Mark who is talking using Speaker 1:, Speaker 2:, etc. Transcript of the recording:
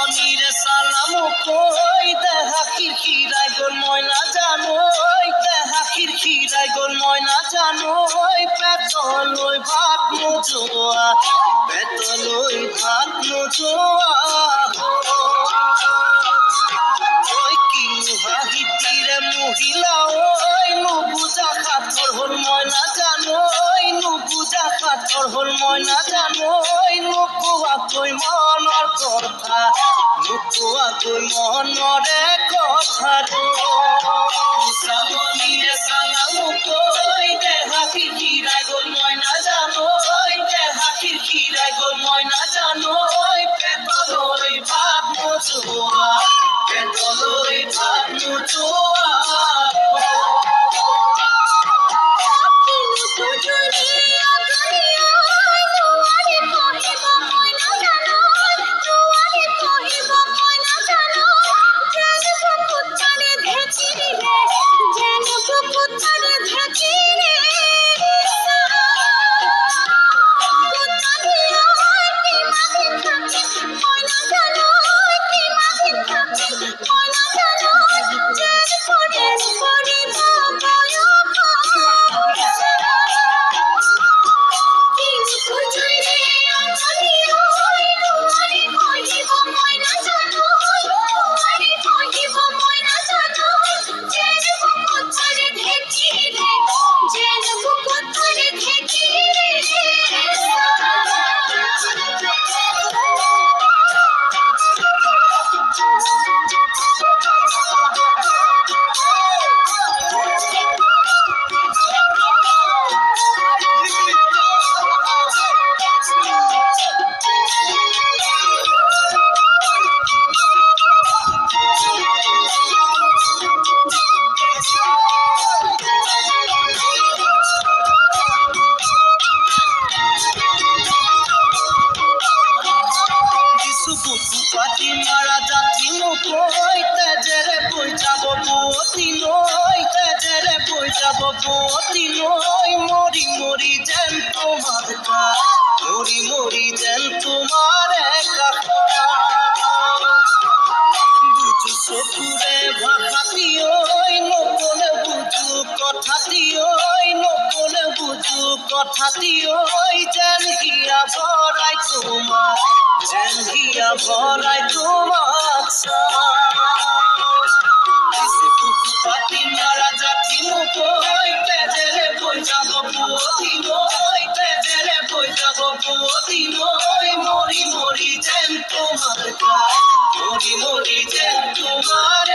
Speaker 1: শ্রাবণীর সালাম কই দেহা খিরখিরাই গোল ময়না জানোই দেহা খিরখিরাই গোল ময়না জানোই পেতলই ভাত নোজোয়া পেতলই ভাত নোজোয়া ওই কি মুহাহিতিরে মহিলা ওই নুবুজা খাতর হল ময়না জানোই নুবুজা খাতর হল ময়না জানোই নুকুয়া কই মনৰ কথা নুকুয়া কই মনরে কথা শ্রাবণীরে সালাম কই দেহা খিরখিরাই গোল ময়না জানোই দেহা খিরখিরাই গোল ময়না জানোই পেতলই ভাত নোজোয়া পেতলই ভাত নোজোয়া পাতি মারা যাচ্ছি নই তেজেরে বই যাব বতি নই তেজেরে বই যাব বতি নই মরি মরি যেন তোমার মরি মরি যেন তোমার একা বুঝু চকুরে ভাষাতি ওই নকলে বুঝু কথাতি ওই নকলে বুঝু কথাতি ওই যেন হিয়া ভরাই তোমার যেন হিয়া ভরাই তোমার পাতি মারা যাচ্ছি নই তেজেরে বই যাব বতি নই তেজেরে বই যাব বতি নই মরি মরি যেন তোমার মরি মরি যেন তোমার